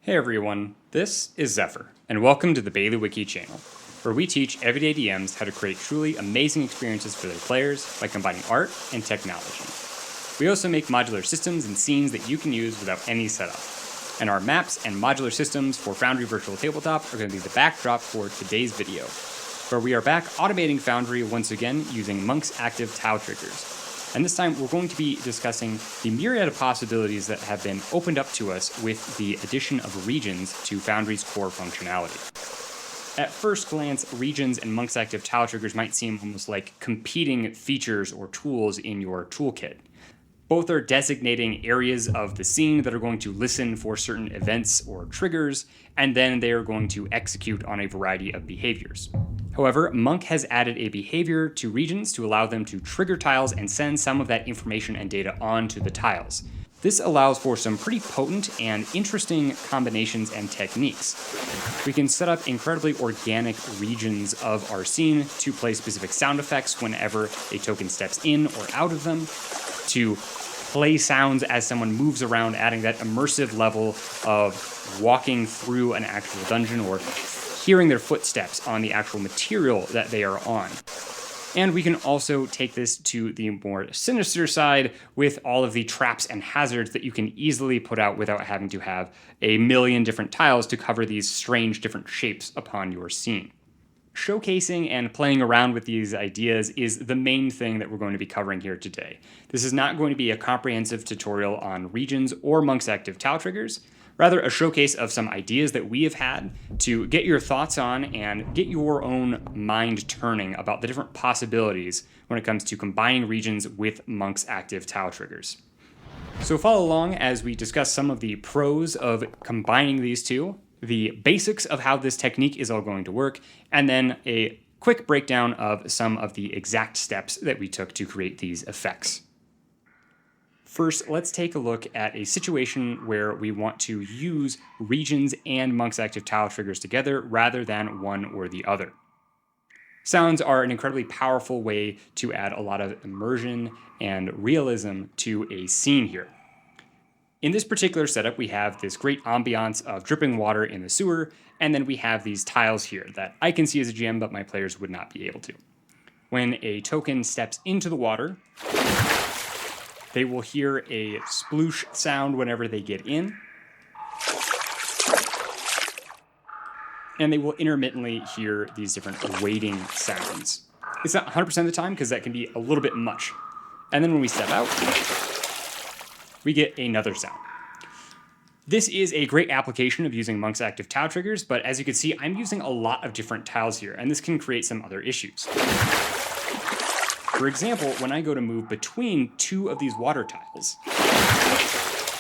Hey everyone, this is Zephyr, and welcome to the BaileyWiki channel, where we teach everyday DMs how to create truly amazing experiences for their players by combining art and technology. We also make modular systems and scenes that you can use without any setup. And our maps and modular systems for Foundry Virtual Tabletop are going to be the backdrop for today's video, where we are back automating Foundry once again using Monk's active tile triggers. And this time we're going to be discussing the myriad of possibilities that have been opened up to us with the addition of regions to Foundry's core functionality. At first glance, regions and Monk's active tile triggers might seem almost like competing features or tools in your toolkit. Both are designating areas of the scene that are going to listen for certain events or triggers, and then they are going to execute on a variety of behaviors. However, Monk has added a behavior to regions to allow them to trigger tiles and send some of that information and data onto the tiles. This allows for some pretty potent and interesting combinations and techniques. We can set up incredibly organic regions of our scene to play specific sound effects whenever a token steps in or out of them, to play sounds as someone moves around, adding that immersive level of walking through an actual dungeon or hearing their footsteps on the actual material that they are on. And we can also take this to the more sinister side with all of the traps and hazards that you can easily put out without having to have a million different tiles to cover these strange different shapes upon your scene. Showcasing and playing around with these ideas is the main thing that we're going to be covering here today. This is not going to be a comprehensive tutorial on regions or Monk's active tile triggers, rather a showcase of some ideas that we have had to get your thoughts on and get your own mind turning about the different possibilities when it comes to combining regions with Monk's active tile triggers. So follow along as we discuss some of the pros of combining these two, the basics of how this technique is all going to work, and then a quick breakdown of some of the exact steps that we took to create these effects. First, let's take a look at a situation where we want to use regions and Monk's active tile triggers together rather than one or the other. Sounds are an incredibly powerful way to add a lot of immersion and realism to a scene here. In this particular setup, we have this great ambiance of dripping water in the sewer, and then we have these tiles here that I can see as a GM, but my players would not be able to. When a token steps into the water, they will hear a sploosh sound whenever they get in, and they will intermittently hear these different waiting sounds. It's not 100% of the time because that can be a little bit much. And then when we step out, we get another sound. This is a great application of using Monk's active tile triggers, but as you can see, I'm using a lot of different tiles here, and this can create some other issues. For example, when I go to move between two of these water tiles,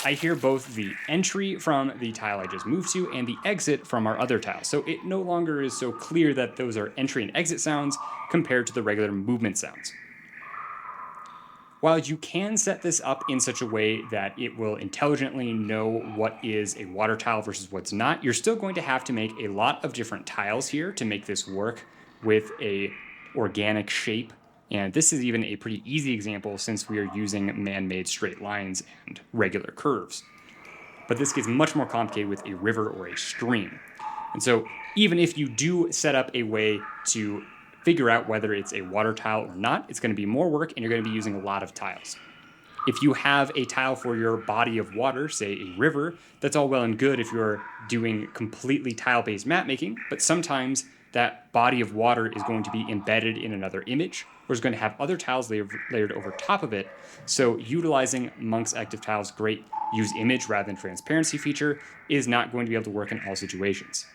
I hear both the entry from the tile I just moved to and the exit from our other tile. So it no longer is so clear that those are entry and exit sounds compared to the regular movement sounds. While you can set this up in such a way that it will intelligently know what is a water tile versus what's not, you're still going to have to make a lot of different tiles here to make this work with a organic shape. And this is even a pretty easy example since we are using man-made straight lines and regular curves. But this gets much more complicated with a river or a stream. And so even if you do set up a way to figure out whether it's a water tile or not, it's going to be more work and you're going to be using a lot of tiles. If you have a tile for your body of water, say a river, that's all well and good if you're doing completely tile-based map making, but sometimes that body of water is going to be embedded in another image, or is going to have other tiles layered over top of it. So utilizing Monk's active tiles' great use image rather than transparency feature is not going to be able to work in all situations.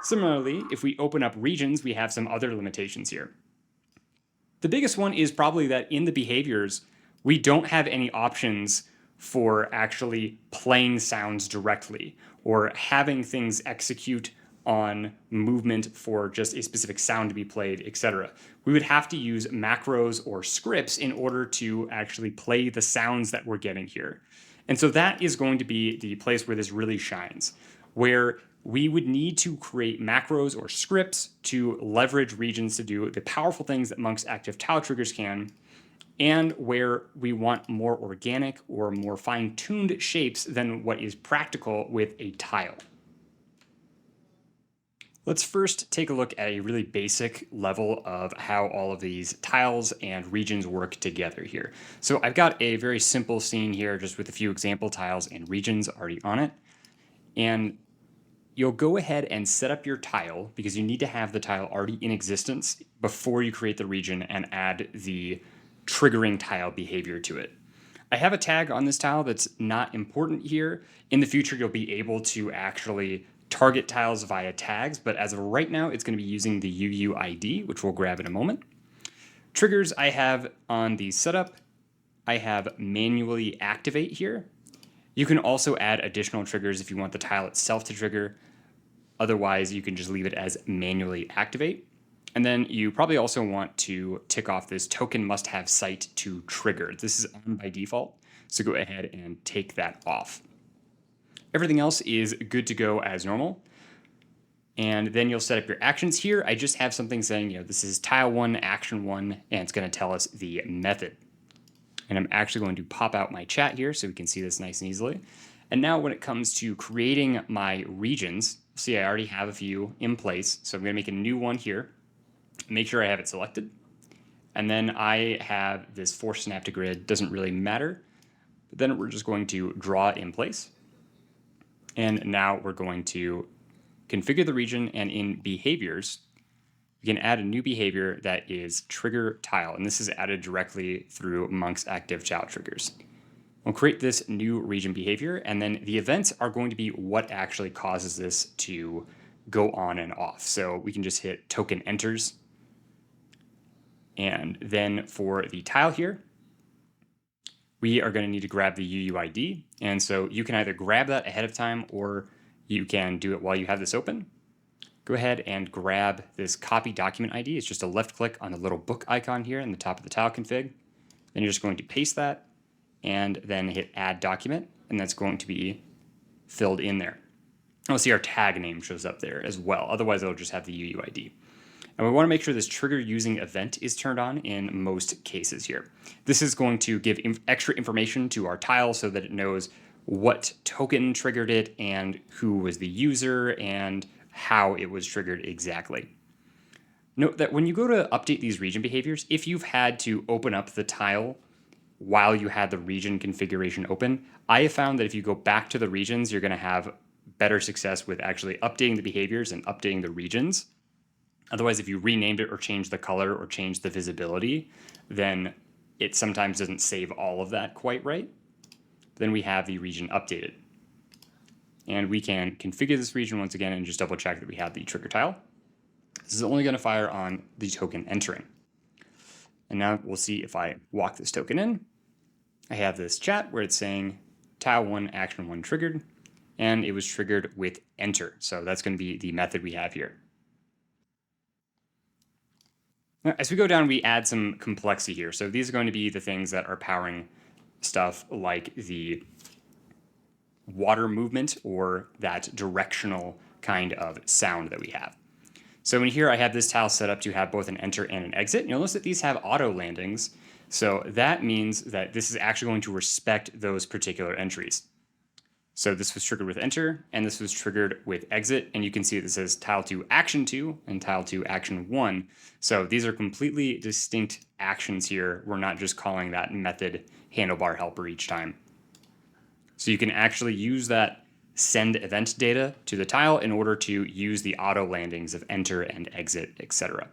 Similarly, if we open up regions, we have some other limitations here. The biggest one is probably that in the behaviors, we don't have any options for actually playing sounds directly or having things execute on movement for just a specific sound to be played, etc. We would have to use macros or scripts in order to actually play the sounds that we're getting here. And so that is going to be the place where this really shines, where we would need to create macros or scripts to leverage regions to do the powerful things that Monk's active tile triggers can, and where we want more organic or more fine-tuned shapes than what is practical with a tile. Let's first take a look at a really basic level of how all of these tiles and regions work together here. So I've got a very simple scene here just with a few example tiles and regions already on it. And you'll go ahead and set up your tile because you need to have the tile already in existence before you create the region and add the triggering tile behavior to it. I have a tag on this tile that's not important here. In the future, you'll be able to actually target tiles via tags, but as of right now, it's going to be using the UUID, which we'll grab in a moment. Triggers I have on the setup, I have manually activate here. You can also add additional triggers if you want the tile itself to trigger. Otherwise, you can just leave it as manually activate. And then you probably also want to tick off this token must have site to trigger. This is on by default, so go ahead and take that off. Everything else is good to go as normal. And then you'll set up your actions here. I just have something saying, this is tile 1, action 1, and it's going to tell us the method. And I'm actually going to pop out my chat here so we can see this nice and easily. And now when it comes to creating my regions, see I already have a few in place. So I'm going to make a new one here. Make sure I have it selected. And then I have this force snap to grid, doesn't really matter. But then we're just going to draw it in place. And now we're going to configure the region, and in behaviors, we can add a new behavior that is trigger tile. And this is added directly through Monk's active child triggers. We'll create this new region behavior, and then the events are going to be what actually causes this to go on and off. So we can just hit token enters. And then for the tile here, we are going to need to grab the UUID. And so you can either grab that ahead of time or you can do it while you have this open. Go ahead and grab this copy document ID. It's just a left click on the little book icon here in the top of the tile config. Then you're just going to paste that and then hit add document, and that's going to be filled in there. And we'll see our tag name shows up there as well. Otherwise, it'll just have the UUID. And we want to make sure this trigger using event is turned on in most cases here. This is going to give extra information to our tile so that it knows what token triggered it and who was the user and how it was triggered exactly. Note that when you go to update these region behaviors, if you've had to open up the tile while you had the region configuration open, I have found that if you go back to the regions, you're going to have better success with actually updating the behaviors and updating the regions. Otherwise, if you renamed it or changed the color or changed the visibility, then it sometimes doesn't save all of that quite right. Then we have the region updated. And we can configure this region once again and just double check that we have the trigger tile. This is only going to fire on the token entering. And now we'll see if I walk this token in. I have this chat where it's saying tile 1, action 1 triggered, and it was triggered with enter. So that's going to be the method we have here. Now, as we go down, we add some complexity here. So these are going to be the things that are powering stuff like the water movement or that directional kind of sound that we have. So in here, I have this tile set up to have both an enter and an exit. You'll notice that these have auto landings. So that means that this is actually going to respect those particular entries. So this was triggered with enter, and this was triggered with exit. And you can see that it says tile 2 action 2 and tile 2 action 1. So these are completely distinct actions here. We're not just calling that method handlebar helper each time. So you can actually use that send event data to the tile in order to use the auto landings of enter and exit, etc.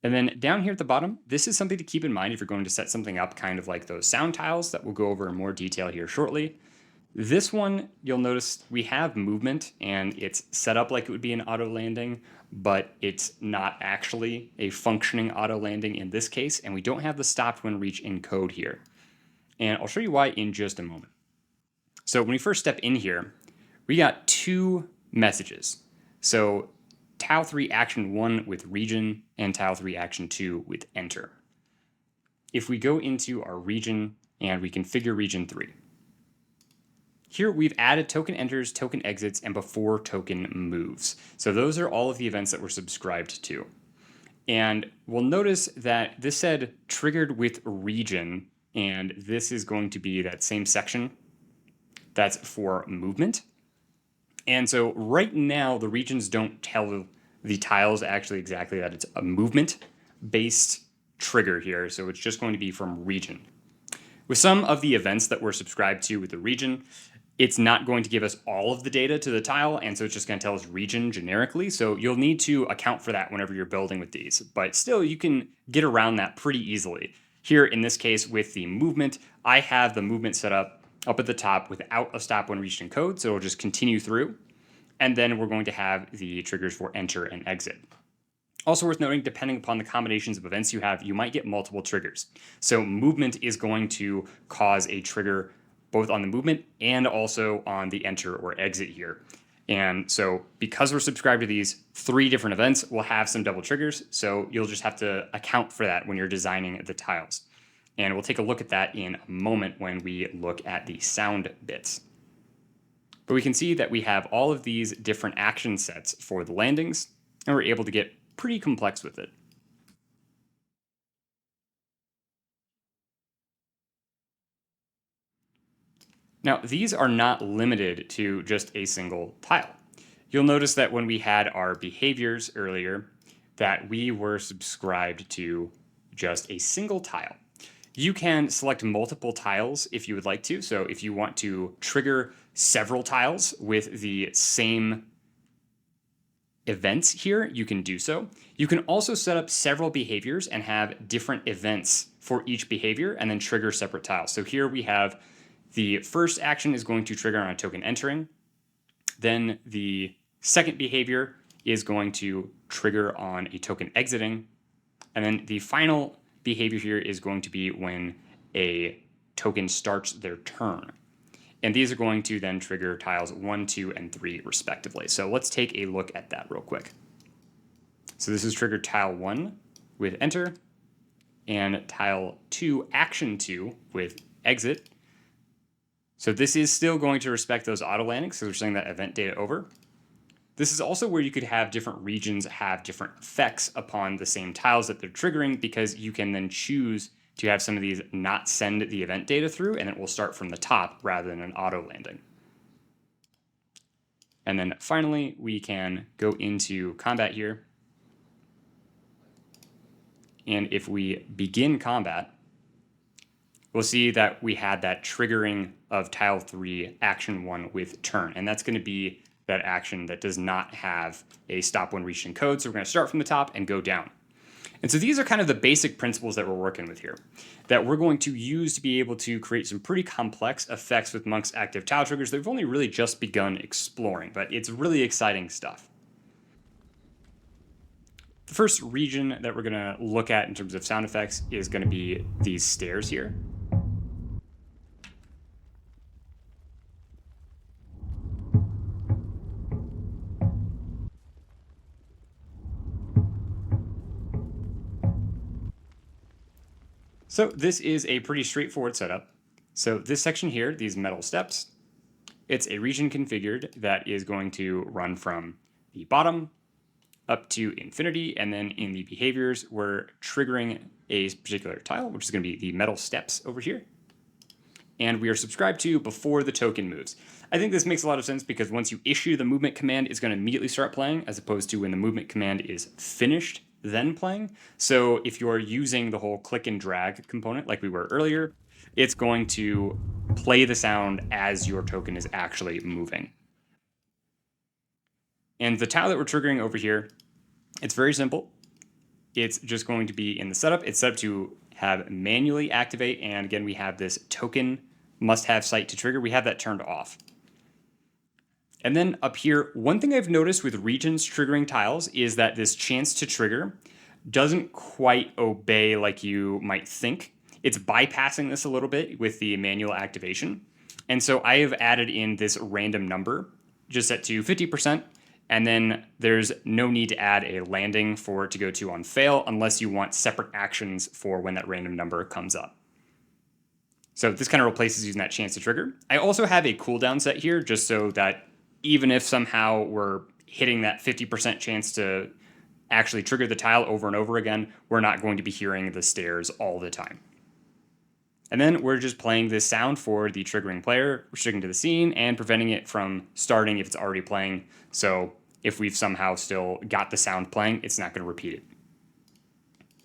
And then down here at the bottom, this is something to keep in mind if you're going to set something up kind of like those sound tiles that we'll go over in more detail here shortly. This one, you'll notice we have movement and it's set up like it would be an auto landing, but it's not actually a functioning auto landing in this case, and we don't have the stopped when reach in code here. And I'll show you why in just a moment. So when we first step in here, we got two messages. So tile 3 action 1 with region and tile 3 action 2 with enter. If we go into our region and we configure region 3, here we've added token enters, token exits, and before token moves. So those are all of the events that we're subscribed to. And we'll notice that this said triggered with region, and this is going to be that same section that's for movement. And so right now, the regions don't tell the tiles actually exactly that it's a movement-based trigger here, so it's just going to be from region. With some of the events that we're subscribed to with the region, it's not going to give us all of the data to the tile, and so it's just going to tell us region generically. So you'll need to account for that whenever you're building with these. But still, you can get around that pretty easily. Here, in this case, with the movement, I have the movement set up at the top without a stop when reached encode, so it'll just continue through. And then we're going to have the triggers for enter and exit. Also worth noting, depending upon the combinations of events you have, you might get multiple triggers. So movement is going to cause a trigger both on the movement and also on the enter or exit here. And so because we're subscribed to these 3 different events, we'll have some double triggers. So you'll just have to account for that when you're designing the tiles. And we'll take a look at that in a moment when we look at the sound bits. But we can see that we have all of these different action sets for the landings, and we're able to get pretty complex with it. Now, these are not limited to just a single tile. You'll notice that when we had our behaviors earlier, that we were subscribed to just a single tile. You can select multiple tiles if you would like to. So if you want to trigger several tiles with the same events here, you can do so. You can also set up several behaviors and have different events for each behavior and then trigger separate tiles. So here we have the first action is going to trigger on a token entering. Then the second behavior is going to trigger on a token exiting. And then the final behavior here is going to be when a token starts their turn. And these are going to then trigger tiles 1, 2, and 3 respectively. So let's take a look at that real quick. So this is triggered tile 1 with enter, and tile 2, action 2 with exit. So this is still going to respect those auto landings, so we're sending that event data over. This is also where you could have different regions have different effects upon the same tiles that they're triggering, because you can then choose to have some of these not send the event data through, and it will start from the top rather than an auto landing. And then finally, we can go into combat here. And if we begin combat, we'll see that we had that triggering of tile 3, action 1 with turn. And that's going to be that action that does not have a stop when reached encode. So we're going to start from the top and go down. And so these are kind of the basic principles that we're working with here, that we're going to use to be able to create some pretty complex effects with Monk's active tile triggers that we've only really just begun exploring, but it's really exciting stuff. The first region that we're going to look at in terms of sound effects is going to be these stairs here. So this is a pretty straightforward setup. So this section here, these metal steps, it's a region configured that is going to run from the bottom up to infinity, and then in the behaviors, we're triggering a particular tile, which is going to be the metal steps over here. And we are subscribed to before the token moves. I think this makes a lot of sense because once you issue the movement command, it's going to immediately start playing, as opposed to when the movement command is finished, then playing. So if you're using the whole click and drag component like we were earlier, it's going to play the sound as your token is actually moving. And the tile that we're triggering over here, it's very simple. It's just going to be in the setup. It's set up to have manually activate. And again, we have this token must have site to trigger. We have that turned off. And then up here, one thing I've noticed with regions triggering tiles is that this chance to trigger doesn't quite obey like you might think. It's bypassing this a little bit with the manual activation. And so I have added in this random number, just set to 50%. And then there's no need to add a landing for it to go to on fail unless you want separate actions for when that random number comes up. So this kind of replaces using that chance to trigger. I also have a cooldown set here just so that even if somehow we're hitting that 50% chance to actually trigger the tile over and over again, we're not going to be hearing the stairs all the time. And then we're just playing this sound for the triggering player, sticking to the scene and preventing it from starting if it's already playing. So if we've somehow still got the sound playing, it's not going to repeat it.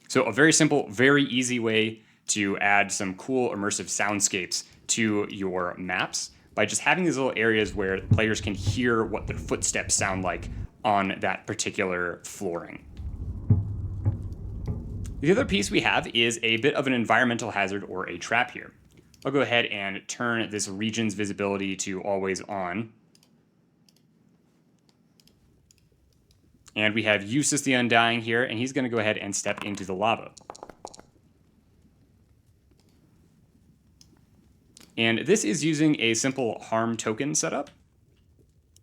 So a very simple, very easy way to add some cool immersive soundscapes to your maps by just having these little areas where players can hear what their footsteps sound like on that particular flooring. The other piece we have is a bit of an environmental hazard or a trap here. I'll go ahead and turn this region's visibility to always on. And we have Eustace the Undying here, and he's going to go ahead and step into the lava. And this is using a simple harm token setup.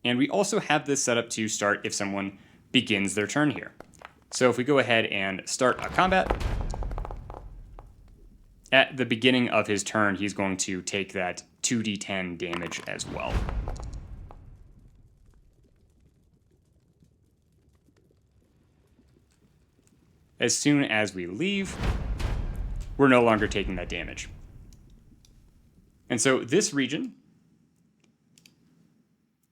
And we also have this set up to start if someone begins their turn here. So if we go ahead and start a combat, at the beginning of his turn, he's going to take that 2d10 damage as well. As soon as we leave, we're no longer taking that damage. And so this region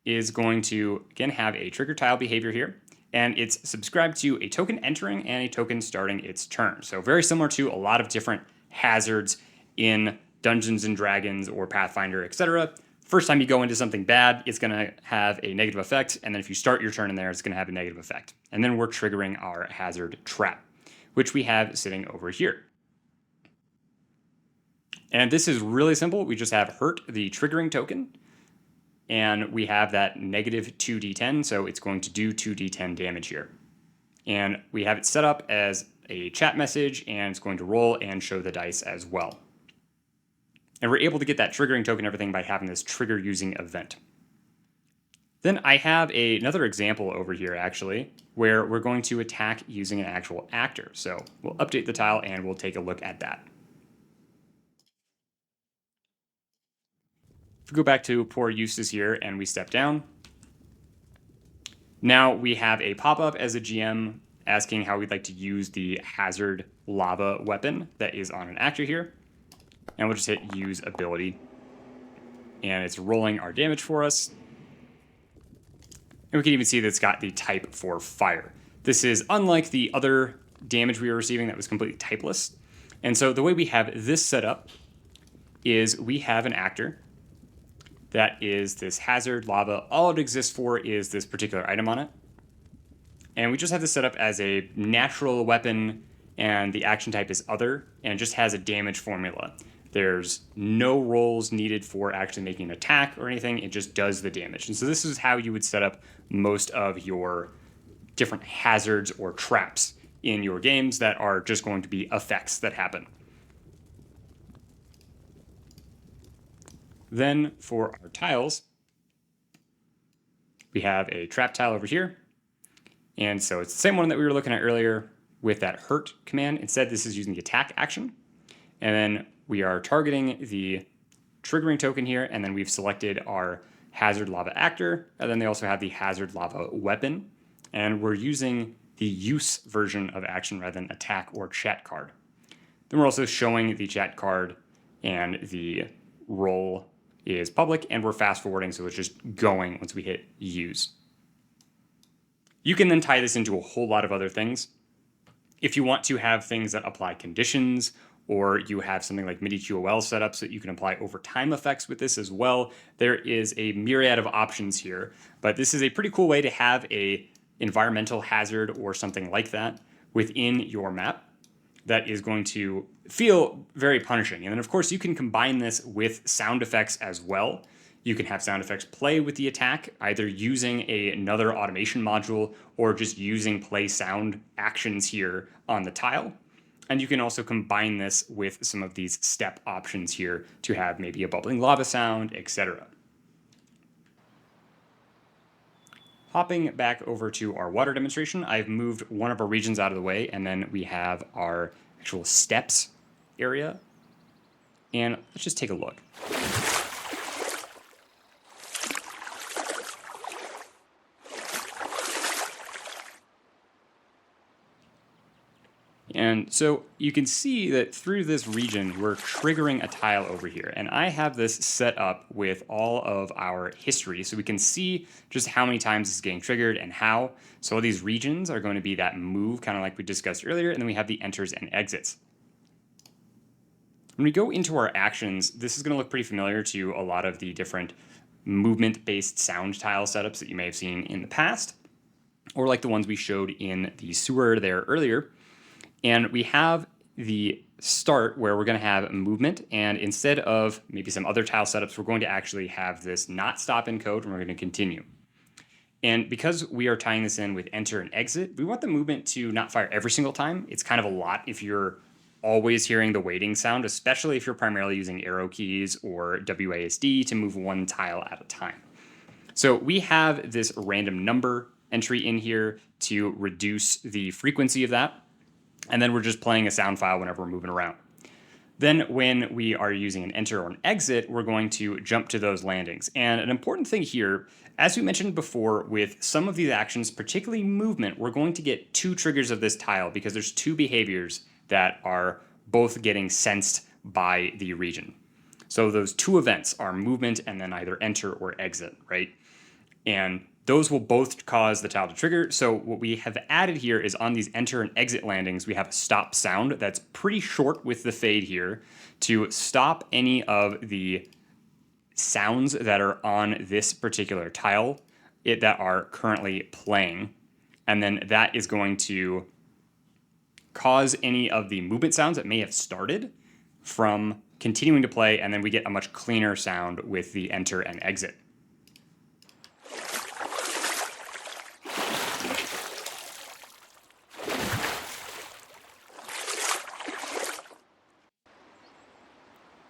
is going to, again, have a trigger tile behavior here. And it's subscribed to a token entering and a token starting its turn. So very similar to a lot of different hazards in Dungeons and Dragons or Pathfinder, etc. First time you go into something bad, it's going to have a negative effect. And then if you start your turn in there, it's going to have a negative effect. And then we're triggering our hazard trap, which we have sitting over here. And this is really simple. We just have hurt, the triggering token. And we have that negative 2d10, so it's going to do 2d10 damage here. And we have it set up as a chat message, and it's going to roll and show the dice as well. And we're able to get that triggering token and everything by having this trigger using event. Then I have another example over here, actually, where we're going to attack using an actual actor. So we'll update the tile, and we'll take a look at that. If we go back to poor Eustace here and we step down, now we have a pop-up as a GM asking how we'd like to use the hazard lava weapon that is on an actor here. And we'll just hit use ability. And it's rolling our damage for us. And we can even see that it's got the type for fire. This is unlike the other damage we were receiving that was completely typeless. And so the way we have this set up is we have an actor that is this hazard lava. All it exists for is this particular item on it. And we just have this set up as a natural weapon, and the action type is other, and it just has a damage formula. There's no rolls needed for actually making an attack or anything. It just does the damage. And so this is how you would set up most of your different hazards or traps in your games that are just going to be effects that happen. Then for our tiles, we have a trap tile over here. And so it's the same one that we were looking at earlier with that hurt command. Instead, this is using the attack action. And then we are targeting the triggering token here, and then we've selected our hazard lava actor, and then they also have the hazard lava weapon. And we're using the use version of action rather than attack or chat card. Then we're also showing the chat card, and the roll is public, and we're fast forwarding, so it's just going once we hit use. You can then tie this into a whole lot of other things. If you want to have things that apply conditions, or you have something like MIDI QOL set up so that you can apply over time effects with this as well, there is a myriad of options here. But this is a pretty cool way to have a environmental hazard or something like that within your map that is going to feel very punishing. And then, of course, you can combine this with sound effects as well. You can have sound effects play with the attack, either using another automation module or just using play sound actions here on the tile. And you can also combine this with some of these step options here to have maybe a bubbling lava sound, etc. Hopping back over to our water demonstration, I've moved one of our regions out of the way, and then we have our actual steps area. And let's just take a look. And so you can see that through this region, we're triggering a tile over here. And I have this set up with all of our history, so we can see just how many times it's getting triggered and how. So all these regions are going to be that move, kind of like we discussed earlier, and then we have the enters and exits. When we go into our actions, this is going to look pretty familiar to a lot of the different movement-based sound tile setups that you may have seen in the past, or like the ones we showed in the sewer there earlier. And we have the start where we're going to have movement, and instead of maybe some other tile setups, we're going to actually have this not stop in code, and we're going to continue. And because we are tying this in with enter and exit, we want the movement to not fire every single time. It's kind of a lot if you're always hearing the waiting sound, especially if you're primarily using arrow keys or WASD to move one tile at a time. So we have this random number entry in here to reduce the frequency of that. And then we're just playing a sound file whenever we're moving around. Then when we are using an enter or an exit, we're going to jump to those landings. And an important thing here, as we mentioned before, with some of these actions, particularly movement, we're going to get two triggers of this tile because there's two behaviors that are both getting sensed by the region. So those two events are movement and then either enter or exit, right? And those will both cause the tile to trigger. So what we have added here is on these enter and exit landings, we have a stop sound that's pretty short with the fade here to stop any of the sounds that are on this particular tile that are currently playing. And then that is going to cause any of the movement sounds that may have started from continuing to play, and then we get a much cleaner sound with the enter and exit.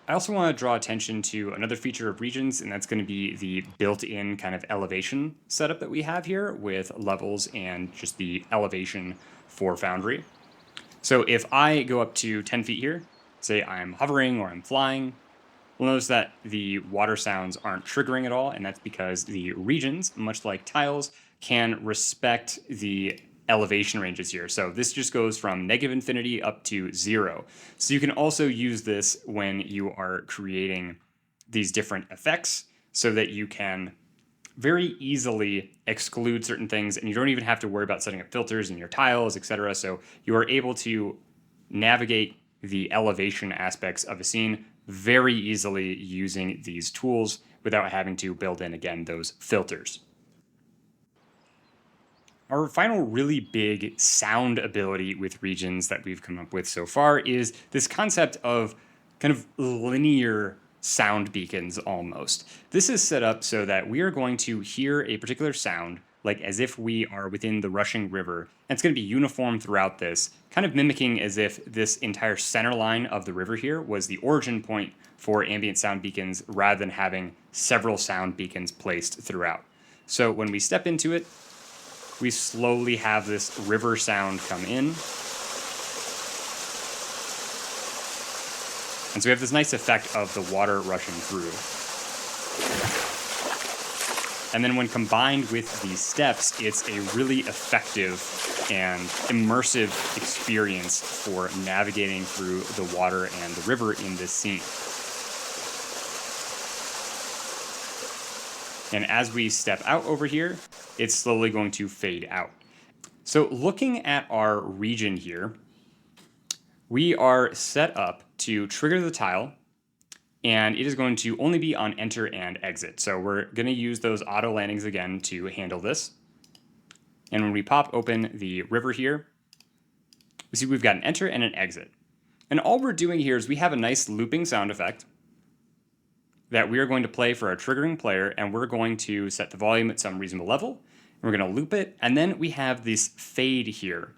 I also want to draw attention to another feature of regions, and that's going to be the built-in kind of elevation setup that we have here with levels and just the elevation for Foundry. So if I go up to 10 feet here, say I'm hovering or I'm flying, we'll notice that the water sounds aren't triggering at all, and that's because the regions, much like tiles, can respect the elevation ranges here. So this just goes from -infinity up to 0. So you can also use this when you are creating these different effects so that you can very easily exclude certain things, and you don't even have to worry about setting up filters in your tiles, etc. So you are able to navigate the elevation aspects of a scene very easily using these tools without having to build in, again, those filters. Our final really big sound ability with regions that we've come up with so far is this concept of kind of linear sound beacons almost. This is set up so that we are going to hear a particular sound like as if we are within the rushing river, and it's going to be uniform throughout this, kind of mimicking as if this entire center line of the river here was the origin point for ambient sound beacons rather than having several sound beacons placed throughout. So when we step into it, we slowly have this river sound come in. And so we have this nice effect of the water rushing through. And then when combined with these steps, it's a really effective and immersive experience for navigating through the water and the river in this scene. And as we step out over here, it's slowly going to fade out. So looking at our region here, we are set up to trigger the tile, and it is going to only be on enter and exit. So we're going to use those auto landings again to handle this. And when we pop open the river here, we see we've got an enter and an exit. And all we're doing here is we have a nice looping sound effect that we are going to play for our triggering player, and we're going to set the volume at some reasonable level, and we're going to loop it, and then we have this fade here.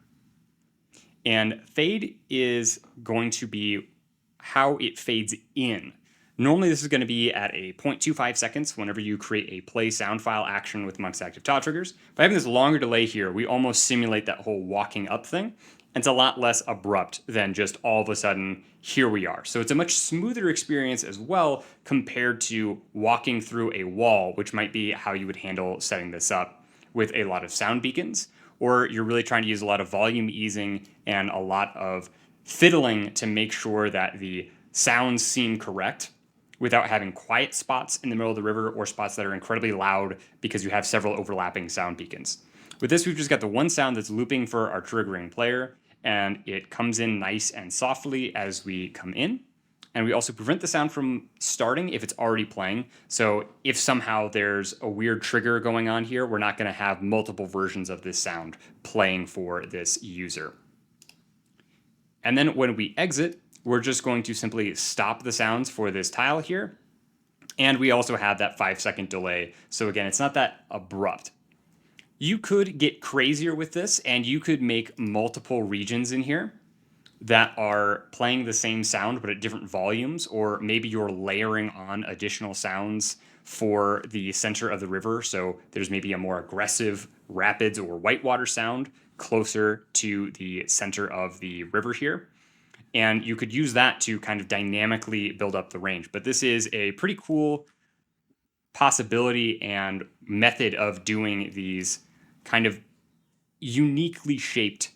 And fade is going to be how it fades in. Normally this is going to be at a 0.25 seconds whenever you create a play sound file action with amongst active tile triggers. By having this longer delay here, we almost simulate that whole walking up thing. It's a lot less abrupt than just all of a sudden, here we are. So it's a much smoother experience as well compared to walking through a wall, which might be how you would handle setting this up with a lot of sound beacons. or you're really trying to use a lot of volume easing and a lot of fiddling to make sure that the sounds seem correct without having quiet spots in the middle of the river or spots that are incredibly loud because you have several overlapping sound beacons. With this, we've just got the one sound that's looping for our triggering player, and it comes in nice and softly as we come in. And we also prevent the sound from starting if it's already playing. So if somehow there's a weird trigger going on here, we're not going to have multiple versions of this sound playing for this user. And then when we exit, we're just going to simply stop the sounds for this tile here. And we also have that 5-second delay. So again, it's not that abrupt. You could get crazier with this, and you could make multiple regions in here that are playing the same sound but at different volumes, or maybe you're layering on additional sounds for the center of the river. So there's maybe a more aggressive rapids or whitewater sound closer to the center of the river here. And you could use that to kind of dynamically build up the range. But this is a pretty cool possibility and method of doing these kind of uniquely shaped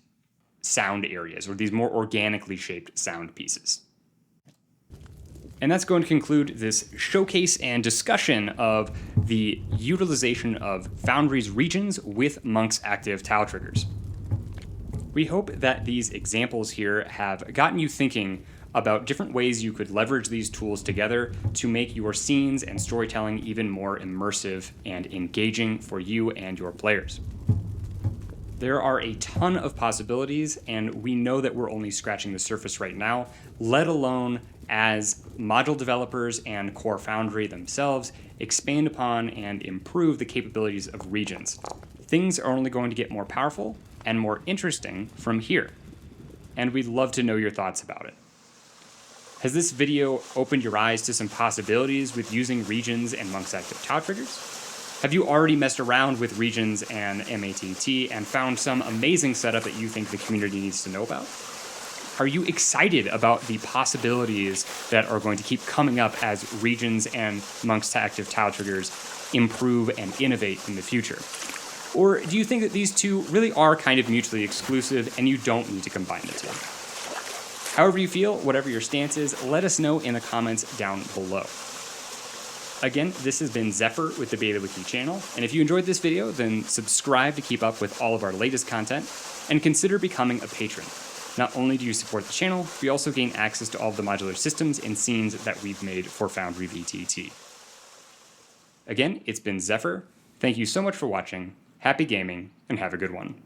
sound areas, or these more organically shaped sound pieces. And that's going to conclude this showcase and discussion of the utilization of Foundry's regions with Monk's active tile triggers. We hope that these examples here have gotten you thinking about different ways you could leverage these tools together to make your scenes and storytelling even more immersive and engaging for you and your players. There are a ton of possibilities, and we know that we're only scratching the surface right now, let alone as module developers and core Foundry themselves expand upon and improve the capabilities of regions. Things are only going to get more powerful and more interesting from here, and we'd love to know your thoughts about it. Has this video opened your eyes to some possibilities with using regions and Monk's active tile triggers? Have you already messed around with regions and MATT and found some amazing setup that you think the community needs to know about? Are you excited about the possibilities that are going to keep coming up as regions and Monk's active tile triggers improve and innovate in the future? Or do you think that these two really are kind of mutually exclusive and you don't need to combine the two? However you feel, whatever your stance is, let us know in the comments down below. Again, this has been Zephyr with the BetaWiki channel, and if you enjoyed this video, then subscribe to keep up with all of our latest content, and consider becoming a patron. Not only do you support the channel, we also gain access to all of the modular systems and scenes that we've made for FoundryVTT. Again, it's been Zephyr. Thank you so much for watching, happy gaming, and have a good one.